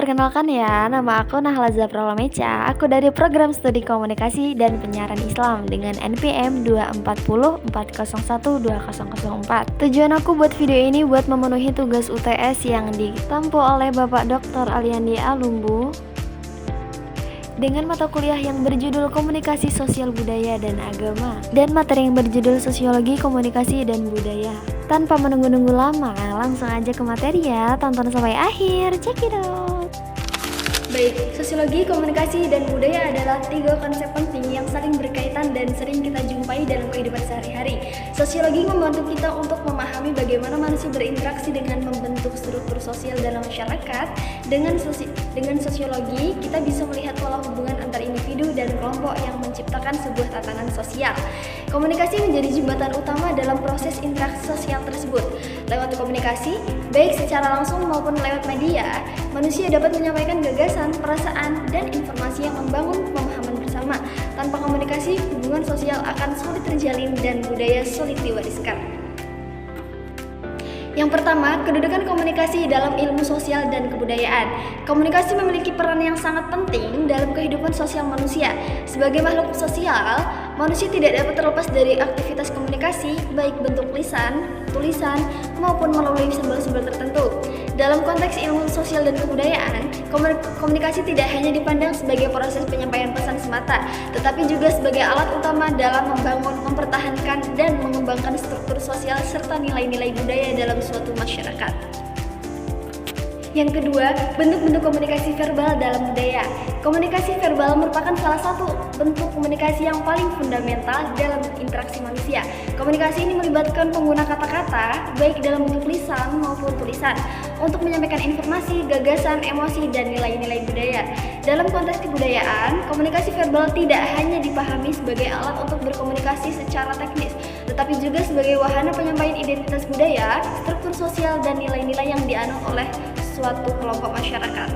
perkenalkan ya, nama aku Nahla Zafra Lameca. Aku dari Program Studi Komunikasi dan Penyiaran Islam dengan NPM 24040120004. Tujuan aku buat video ini buat memenuhi tugas UTS yang ditampu oleh Bapak Dr. Aliandi Alumbu dengan mata kuliah yang berjudul Komunikasi Sosial Budaya dan Agama dan materi yang berjudul Sosiologi Komunikasi dan Budaya. Tanpa menunggu-nunggu lama, langsung aja ke materi ya, tonton sampai akhir, check it out. Baik, sosiologi, komunikasi, dan budaya adalah 3 konsep penting yang saling berkaitan dan sering kita jumpai dalam kehidupan sehari-hari. Sosiologi membantu kita untuk memahami bagaimana manusia berinteraksi dengan membentuk struktur sosial dalam masyarakat. Dengan sosiologi, kita bisa melihat pola hubungan antar individu dan kelompok yang menciptakan sebuah tatanan sosial. Komunikasi menjadi jembatan utama dalam proses interaksi sosial tersebut. Lewat komunikasi, baik secara langsung maupun lewat media, manusia dapat menyampaikan gagasan, perasaan, dan informasi yang membangun pemahaman bersama. Tanpa komunikasi, hubungan sosial akan sulit terjalin dan budaya sulit diwariskan. Yang pertama, kedudukan komunikasi dalam ilmu sosial dan kebudayaan. Komunikasi memiliki peran yang sangat penting dalam kehidupan sosial manusia. Sebagai makhluk sosial, manusia tidak dapat terlepas dari aktivitas komunikasi, baik bentuk lisan, tulisan, maupun melalui simbol-simbol tertentu. Dalam konteks ilmu sosial dan kebudayaan, komunikasi tidak hanya dipandang sebagai proses penyampaian pesan semata, tetapi juga sebagai alat utama dalam membangun, mempertahankan, dan mengembangkan struktur sosial serta nilai-nilai budaya dalam suatu masyarakat. Yang kedua, bentuk-bentuk komunikasi verbal dalam budaya. Komunikasi verbal merupakan salah satu bentuk komunikasi yang paling fundamental dalam interaksi manusia. Komunikasi ini melibatkan pengguna kata-kata, baik dalam bentuk lisan maupun tulisan, untuk menyampaikan informasi, gagasan, emosi, dan nilai-nilai budaya. Dalam konteks kebudayaan, komunikasi verbal tidak hanya dipahami sebagai alat untuk berkomunikasi secara teknis, tetapi juga sebagai wahana penyampaian identitas budaya, struktur sosial, dan nilai-nilai yang dianut oleh suatu kelompok masyarakat.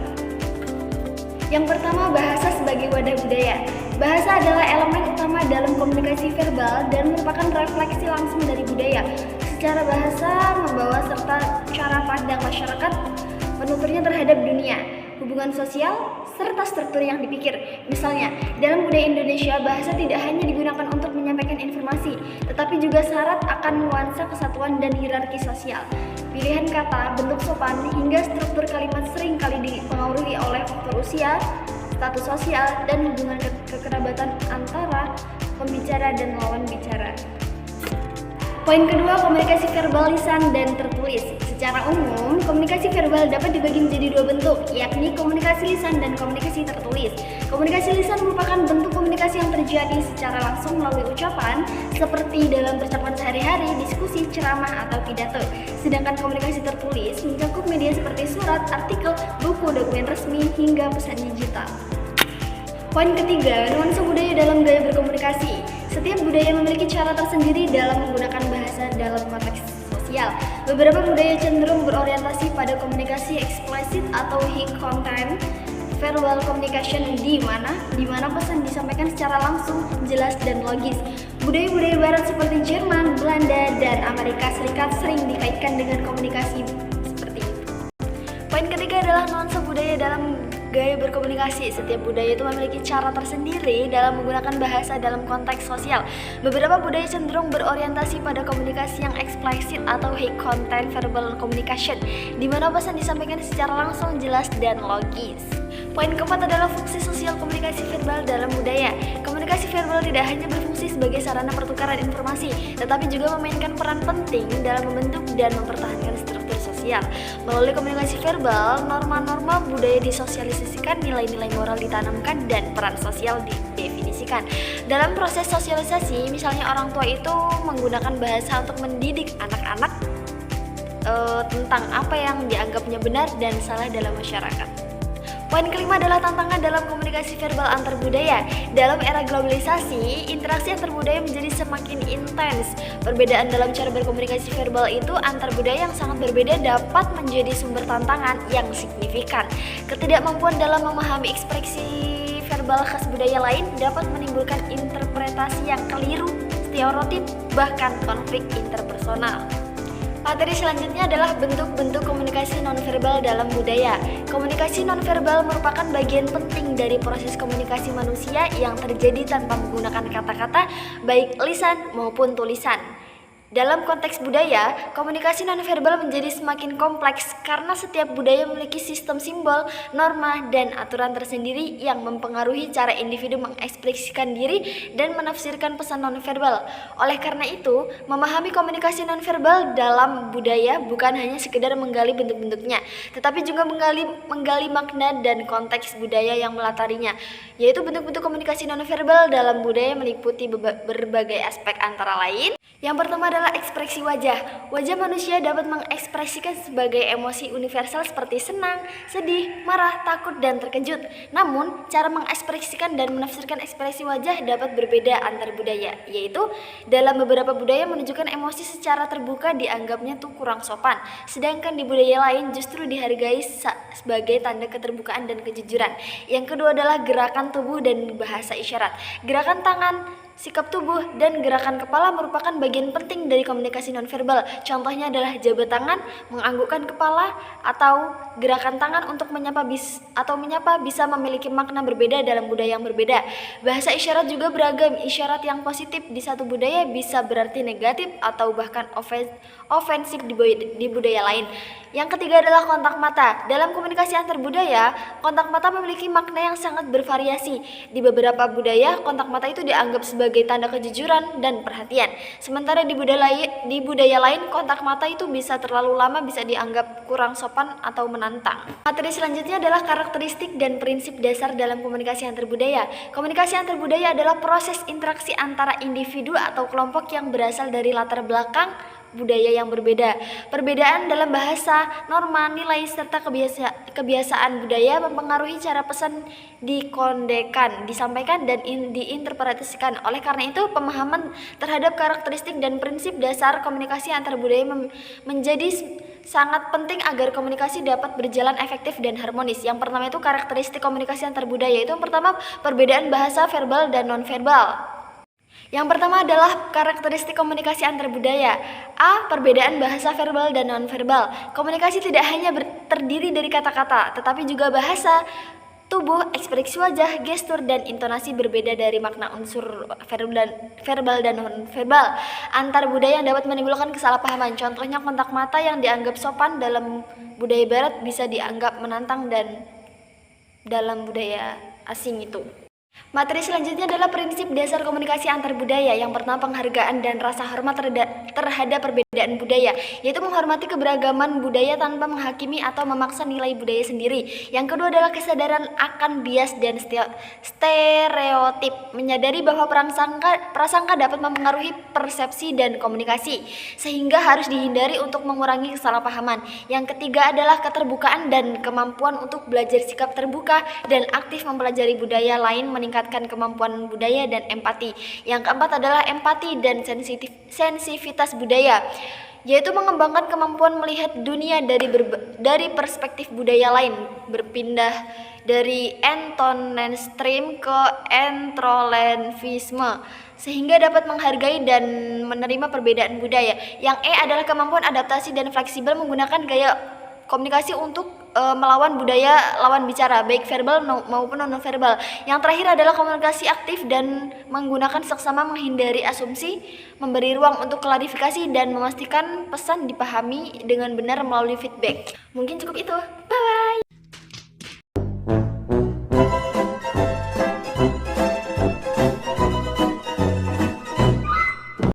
Yang pertama, bahasa sebagai wadah budaya. Bahasa adalah elemen utama dalam komunikasi verbal dan merupakan refleksi langsung dari budaya. Secara bahasa membawa serta cara pandang masyarakat penuturnya terhadap dunia, hubungan sosial, serta struktur yang dipikir. Misalnya, dalam budaya Indonesia, bahasa tidak hanya digunakan untuk menyampaikan informasi, tetapi juga syarat akan nuansa kesatuan dan hierarki sosial. Pilihan kata, bentuk sopan, hingga struktur kalimat sering kali dipengaruhi oleh faktor usia, status sosial, dan hubungan kekerabatan antara pembicara dan lawan bicara. Poin kedua, komunikasi verbal lisan dan tertulis. Secara umum, komunikasi verbal dapat dibagi menjadi 2 bentuk, yakni komunikasi lisan dan komunikasi tertulis. Komunikasi lisan merupakan bentuk komunikasi yang terjadi secara langsung melalui ucapan, seperti dalam percakapan sehari-hari, diskusi, ceramah, atau pidato. Sedangkan komunikasi tertulis mencakup media seperti surat, artikel, buku, dokumen resmi, hingga pesan digital. Poin ketiga, nuansa budaya dalam gaya berkomunikasi. Setiap budaya memiliki cara tersendiri dalam menggunakan bahasa dalam konteks sosial. Beberapa budaya cenderung berorientasi pada komunikasi eksplisit atau high content verbal communication di mana pesan disampaikan secara langsung, jelas, dan logis. Budaya-budaya barat seperti Jerman, Belanda, dan Amerika Serikat sering dikaitkan dengan komunikasi seperti itu. Poin ketiga adalah nuansa budaya dalam gaya berkomunikasi. Setiap budaya itu memiliki cara tersendiri dalam menggunakan bahasa dalam konteks sosial. Beberapa budaya cenderung berorientasi pada komunikasi yang eksplisit atau high content verbal communication, di mana pesan disampaikan secara langsung, jelas, dan logis. Poin keempat adalah fungsi sosial komunikasi verbal dalam budaya. Komunikasi verbal tidak hanya berfungsi sebagai sarana pertukaran informasi, tetapi juga memainkan peran penting dalam membentuk dan mempertahankan struktur sosial. Melalui komunikasi verbal, norma-norma budaya disosialisasikan, nilai-nilai moral ditanamkan, dan peran sosial didefinisikan. Dalam proses sosialisasi, misalnya orang tua itu menggunakan bahasa untuk mendidik anak-anak tentang apa yang dianggapnya benar dan salah dalam masyarakat. Poin kelima adalah tantangan dalam komunikasi verbal antar budaya. Dalam era globalisasi, interaksi antar budaya menjadi semakin intens. Perbedaan dalam cara berkomunikasi verbal itu antar budaya yang sangat berbeda dapat menjadi sumber tantangan yang signifikan. Ketidakmampuan dalam memahami ekspresi verbal khas budaya lain dapat menimbulkan interpretasi yang keliru, stereotip, bahkan konflik interpersonal. Materi selanjutnya adalah bentuk-bentuk komunikasi nonverbal dalam budaya. Komunikasi nonverbal merupakan bagian penting dari proses komunikasi manusia yang terjadi tanpa menggunakan kata-kata, baik lisan maupun tulisan. Dalam konteks budaya, komunikasi nonverbal menjadi semakin kompleks karena setiap budaya memiliki sistem simbol, norma, dan aturan tersendiri yang mempengaruhi cara individu mengekspresikan diri dan menafsirkan pesan nonverbal. Oleh karena itu, memahami komunikasi nonverbal dalam budaya bukan hanya sekedar menggali bentuk-bentuknya, tetapi juga menggali makna dan konteks budaya yang melatarinya, yaitu bentuk-bentuk komunikasi nonverbal dalam budaya meliputi berbagai aspek antara lain. Yang pertama adalah ekspresi wajah. Wajah manusia dapat mengekspresikan sebagai emosi universal seperti senang, sedih, marah, takut, dan terkejut. Namun, cara mengekspresikan dan menafsirkan ekspresi wajah dapat berbeda antar budaya, yaitu dalam beberapa budaya menunjukkan emosi secara terbuka dianggapnya tuh kurang sopan, sedangkan di budaya lain justru dihargai sebagai tanda keterbukaan dan kejujuran. Yang kedua adalah gerakan tubuh dan bahasa isyarat. Gerakan tangan, sikap tubuh, dan gerakan kepala merupakan bagian penting dari komunikasi nonverbal. Contohnya adalah jabat tangan, menganggukkan kepala, atau gerakan tangan untuk menyapa bisa memiliki makna berbeda dalam budaya yang berbeda. Bahasa isyarat juga beragam. Isyarat yang positif di satu budaya bisa berarti negatif atau bahkan ofensif di budaya lain. Yang ketiga adalah kontak mata. Dalam komunikasi antar budaya, kontak mata memiliki makna yang sangat bervariasi. Di beberapa budaya, kontak mata itu dianggap sebagai tanda kejujuran dan perhatian. Sementara di budaya lain, kontak mata itu bisa terlalu lama, bisa dianggap kurang sopan atau menantang. Materi selanjutnya adalah karakteristik dan prinsip dasar dalam komunikasi antar budaya. Komunikasi antar budaya adalah proses interaksi antara individu atau kelompok yang berasal dari latar belakang budaya yang berbeda. Perbedaan dalam bahasa, norma, nilai, serta kebiasaan budaya mempengaruhi cara pesan dikondekan, disampaikan, dan diinterpretasikan. Oleh karena itu, pemahaman terhadap karakteristik dan prinsip dasar komunikasi antar budaya menjadi sangat penting agar komunikasi dapat berjalan efektif dan harmonis. Yang pertama itu karakteristik komunikasi antar budaya. Itu yang pertama, perbedaan bahasa verbal dan nonverbal. Yang pertama adalah karakteristik komunikasi antar budaya. A. Perbedaan bahasa verbal dan nonverbal. Komunikasi tidak hanya terdiri dari kata-kata, tetapi juga bahasa, tubuh, ekspresi wajah, gestur, dan intonasi berbeda dari makna unsur verbal dan nonverbal antar budaya yang dapat menimbulkan kesalahpahaman. Contohnya kontak mata yang dianggap sopan dalam budaya barat bisa dianggap menantang dan dalam budaya asing itu. Materi selanjutnya adalah prinsip dasar komunikasi antar budaya. Yang pertama, penghargaan dan rasa hormat terhadap perbedaan budaya, yaitu menghormati keberagaman budaya tanpa menghakimi atau memaksa nilai budaya sendiri. Yang kedua adalah kesadaran akan bias dan stereotip, menyadari bahwa prasangka dapat mempengaruhi persepsi dan komunikasi, sehingga harus dihindari untuk mengurangi kesalahpahaman. Yang ketiga adalah keterbukaan dan kemampuan untuk belajar sikap terbuka dan aktif mempelajari budaya lain, meningkatkan kemampuan budaya dan empati. Yang keempat adalah empati dan sensitivitas budaya, yaitu mengembangkan kemampuan melihat dunia dari perspektif budaya lain, berpindah dari entonenstream ke entrolenvisme, sehingga dapat menghargai dan menerima perbedaan budaya. Yang E adalah kemampuan adaptasi dan fleksibel menggunakan gaya komunikasi untuk melawan budaya lawan bicara, baik verbal maupun non-verbal. Yang terakhir adalah komunikasi aktif dan menggunakan seksama, menghindari asumsi, memberi ruang untuk klarifikasi, dan memastikan pesan dipahami dengan benar melalui feedback. Mungkin cukup itu.